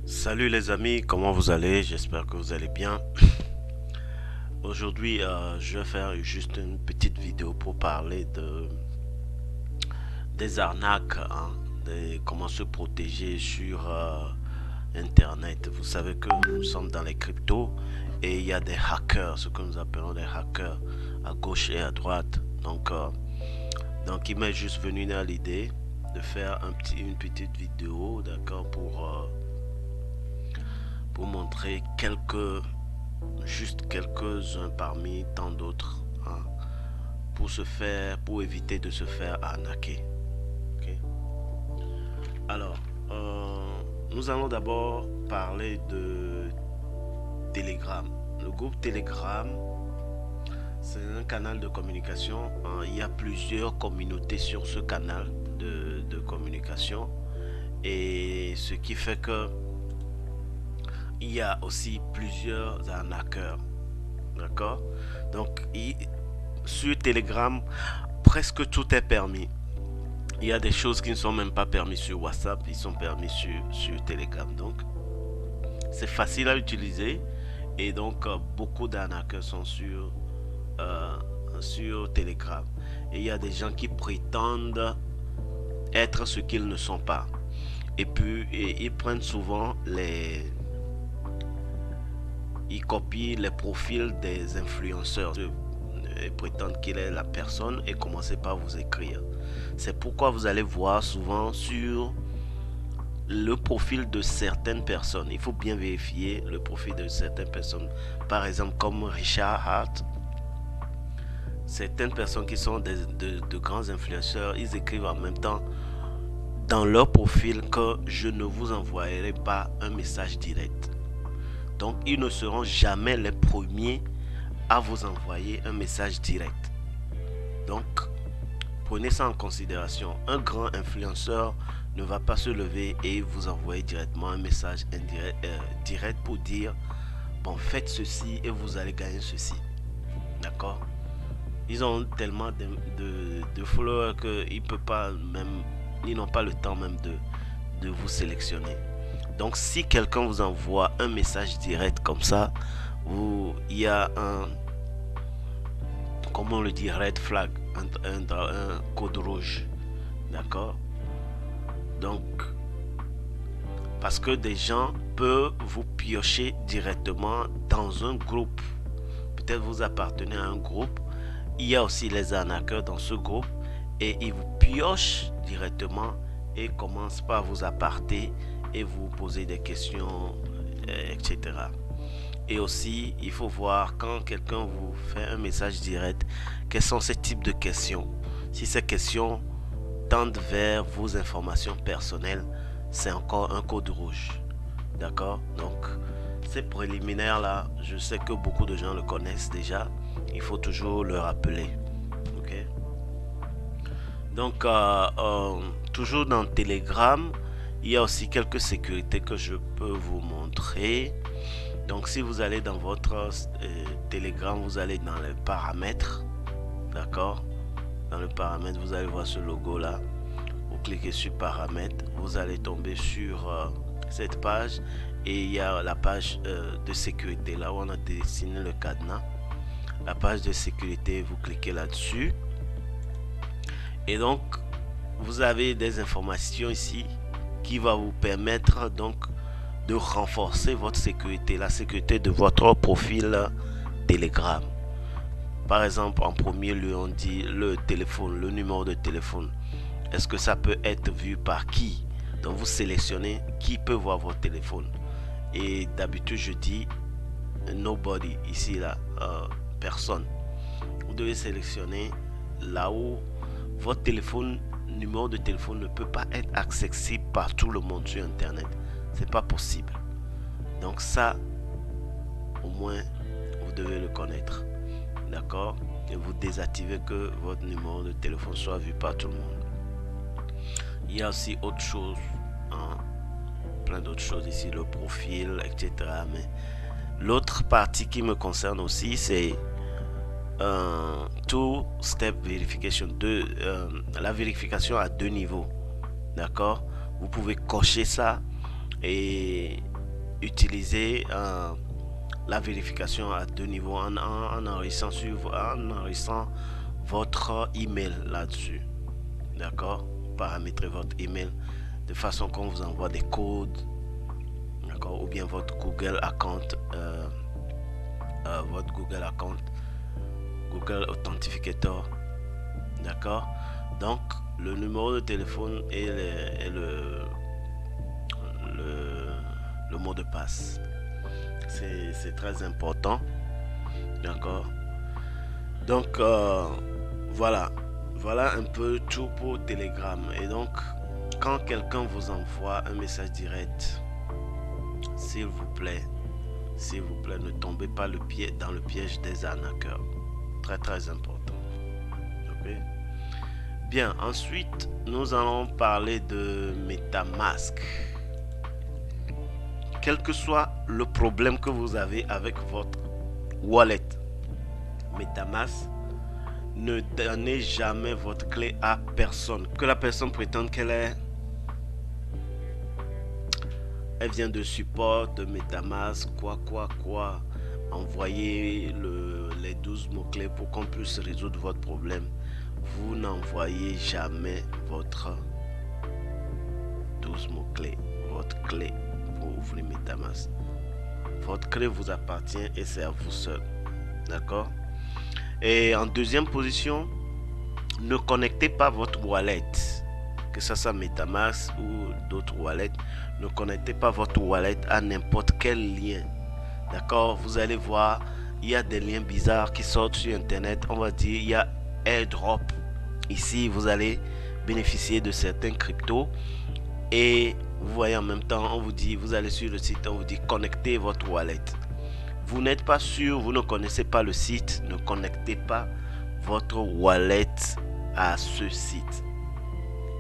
Salut les amis, comment vous allez? J'espère que vous allez bien. Aujourd'hui, je vais faire juste une petite vidéo pour parler des arnaques, hein, de comment se protéger sur Internet. Vous savez que nous sommes dans les cryptos et il y a des hackers, ce que nous appelons des hackers, à gauche et à droite. Donc il m'est juste venu à l'idée de faire une petite vidéo, d'accord, pour montrer juste quelques-uns parmi tant d'autres, hein, pour éviter de se faire arnaquer. Ok. Alors, nous allons d'abord parler de Telegram. Le groupe Telegram, c'est un canal de communication, hein. Il y a plusieurs communautés sur ce canal de communication, et ce qui fait que il y a aussi plusieurs arnaqueurs. D'accord. Donc, sur Telegram, presque tout est permis. Il y a des choses qui ne sont même pas permises sur WhatsApp, ils sont permis sur Telegram. Donc, c'est facile à utiliser. Et donc, beaucoup d'arnaqueurs sont sur Telegram. Et il y a des gens qui prétendent être ce qu'ils ne sont pas. Et puis, ils prennent souvent ils copient les profils des influenceurs et prétendent qu'il est la personne et commencez par vous écrire. C'est pourquoi vous allez voir souvent sur le profil de certaines personnes. Il faut bien vérifier le profil de certaines personnes. Par exemple, comme Richard Hart. Certaines personnes qui sont de grands influenceurs, ils écrivent en même temps dans leur profil que je ne vous envoyerai pas un message direct. Donc, ils ne seront jamais les premiers à vous envoyer un message direct. Donc, prenez ça en considération. Un grand influenceur ne va pas se lever et vous envoyer directement un message direct pour dire bon, faites ceci et vous allez gagner ceci. D'accord. Ils ont tellement de followers qu'ils peuvent pas même, ils n'ont pas le temps même de vous sélectionner. Donc, si quelqu'un vous envoie un message direct comme ça, il y a comment on le dit, red flag, un code rouge. D'accord. Donc, parce que des gens peuvent vous piocher directement dans un groupe. Peut-être vous appartenez à un groupe. Il y a aussi les arnaqueurs dans ce groupe et ils vous piochent directement et commencent par vous apparter et vous poser des questions, etc. Et aussi, il faut voir quand quelqu'un vous fait un message direct, quels sont ces types de questions. Si ces questions tendent vers vos informations personnelles, c'est encore un code rouge. D'accord. Donc, ces préliminaires-là, je sais que beaucoup de gens le connaissent déjà. Il faut toujours le rappeler. Ok. Donc, toujours dans Telegram, il y a aussi quelques sécurités que je peux vous montrer. Donc, si vous allez dans votre Telegram, vous allez dans les paramètres. D'accord. Dans le paramètre, vous allez voir ce logo là. Vous cliquez sur paramètres, vous allez tomber sur cette page et il y a la page de sécurité là où on a dessiné le cadenas. La page de sécurité, vous cliquez là-dessus et donc vous avez des informations ici qui va vous permettre donc de renforcer votre sécurité, la sécurité de votre profil Telegram. Par exemple, en premier lieu, on dit le téléphone, le numéro de téléphone. Est-ce que ça peut être vu par qui? Donc vous sélectionnez qui peut voir votre téléphone. Et d'habitude je dis nobody, ici là, personne. Vous devez sélectionner là où votre téléphone, numéro de téléphone ne peut pas être accessible par tout le monde sur internet. C'est pas possible. Donc ça, au moins, vous devez le connaître. D'accord. Et vous désactivez que votre numéro de téléphone soit vu par tout le monde. Il y a aussi autre chose, hein, plein d'autres choses ici, le profil, etc. Mais l'autre partie qui me concerne aussi, c'est two-step verification, la vérification à deux niveaux. D'accord. Vous pouvez cocher ça et utiliser la vérification à deux niveaux en enregistrant votre email là-dessus. D'accord? Paramétrer votre email de façon qu'on vous envoie des codes, d'accord, ou bien votre Google account, Google Authenticator, d'accord. Donc le numéro de téléphone et le mot de passe, c'est très important, d'accord. Donc voilà un peu tout pour Telegram. Et donc quand quelqu'un vous envoie un message direct, s'il vous plaît, ne tombez pas dans le piège des arnaqueurs. Très important. Ok. Bien, ensuite, nous allons parler de MetaMask. Quel que soit le problème que vous avez avec votre wallet MetaMask, ne donnez jamais votre clé à personne. Que la personne prétende elle vient de support de MetaMask, quoi. Envoyez les 12 mots-clés pour qu'on puisse résoudre votre problème. Vous n'envoyez jamais votre 12 mots-clés, votre clé pour ouvrir MetaMask. Votre clé vous appartient et c'est à vous seul. D'accord? Et en deuxième position, ne connectez pas votre wallet, que ce soit MetaMask ou d'autres wallets. Ne connectez pas votre wallet à n'importe quel lien. D'accord? Vous allez voir, il y a des liens bizarres qui sortent sur internet. On va dire, il y a airdrop. Ici, vous allez bénéficier de certains cryptos. Et vous voyez en même temps, on vous dit, vous allez sur le site, on vous dit connectez votre wallet. Vous n'êtes pas sûr, vous ne connaissez pas le site, ne connectez pas votre wallet à ce site.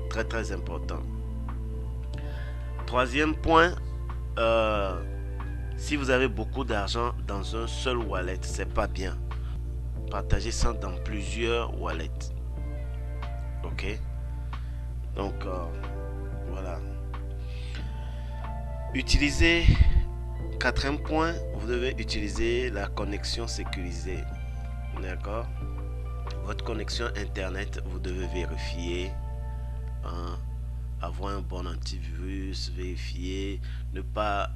Très important. Troisième point, si vous avez beaucoup d'argent dans un seul wallet, c'est pas bien. Partagez ça dans plusieurs wallets. Ok? Donc voilà. Utilisez, quatrième point, vous devez utiliser la connexion sécurisée. D'accord? Votre connexion internet, vous devez vérifier, avoir un bon antivirus, vérifier, ne pas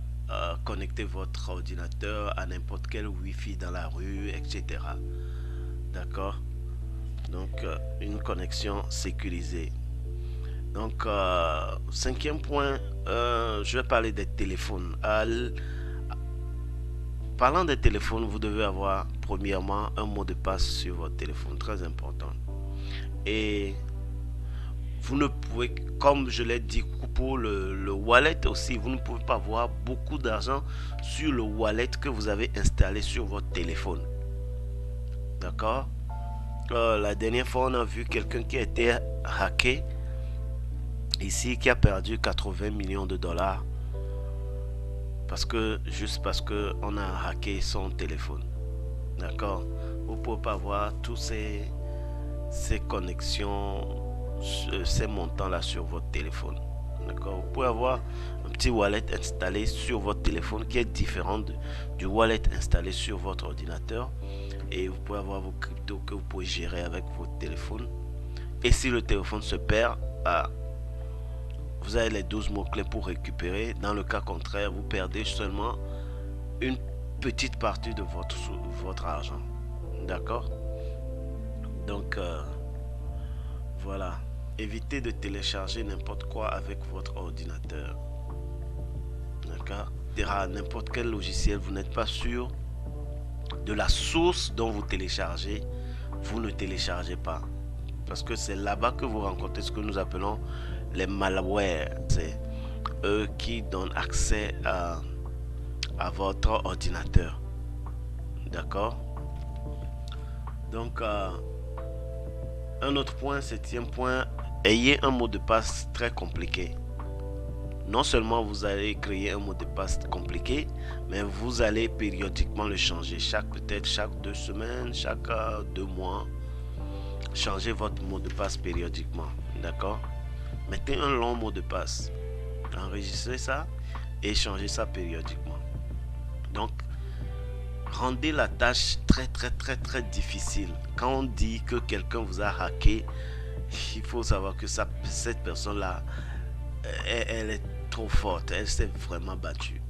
connecter votre ordinateur à n'importe quel wifi dans la rue, etc. D'accord? Donc une connexion sécurisée. Donc cinquième point, je vais parler des téléphones. Parlant des téléphones, vous devez avoir premièrement un mot de passe sur votre téléphone, très important. Et vous ne pouvez, comme je l'ai dit pour le wallet aussi, vous ne pouvez pas avoir beaucoup d'argent sur le wallet que vous avez installé sur votre téléphone. D'accord? La dernière fois, on a vu quelqu'un qui a été hacké ici, qui a perdu 80 millions de dollars juste parce que on a hacké son téléphone. D'accord? Vous ne pouvez pas avoir tous ces connexions, ces montants là sur votre téléphone. D'accord? Vous pouvez avoir un petit wallet installé sur votre téléphone qui est différent du wallet installé sur votre ordinateur, et vous pouvez avoir vos cryptos que vous pouvez gérer avec votre téléphone. Et si le téléphone se perd, vous avez les 12 mots-clés pour récupérer. Dans le cas contraire, vous perdez seulement une petite partie de votre argent. D'accord? Donc, voilà. Évitez de télécharger n'importe quoi avec votre ordinateur. D'accord? N'importe quel logiciel, vous n'êtes pas sûr de la source dont vous téléchargez, vous ne téléchargez pas. Parce que c'est là-bas que vous rencontrez ce que nous appelons les malwares. C'est eux qui donnent accès à votre ordinateur. D'accord? Donc, un autre point, septième point, ayez un mot de passe très compliqué. Non seulement vous allez créer un mot de passe compliqué, mais vous allez périodiquement le changer. Peut-être chaque 2 semaines, chaque 2 mois. Changez votre mot de passe périodiquement. D'accord? Mettez un long mot de passe. Enregistrez ça et changer ça périodiquement. Donc, rendez la tâche très difficile. Quand on dit que quelqu'un vous a hacké, il faut savoir que cette personne-là, elle est trop forte, elle s'est vraiment battue.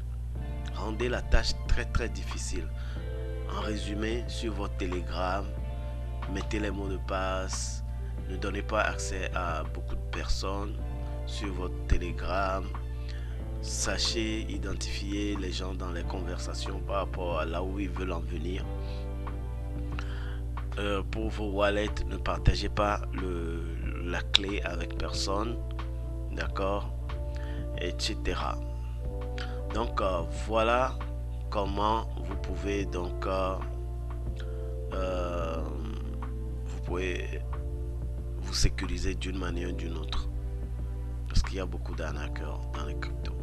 Rendez la tâche très difficile. En résumé, sur votre Telegram, mettez les mots de passe, ne donnez pas accès à beaucoup de personnes sur votre Telegram. Sachez identifier les gens dans les conversations par rapport à là où ils veulent en venir. Pour vos wallets, ne partagez pas la clé avec personne, d'accord, etc. Donc voilà comment vous pouvez donc vous pouvez vous sécuriser d'une manière ou d'une autre, parce qu'il y a beaucoup d'arnaqueurs dans les cryptos.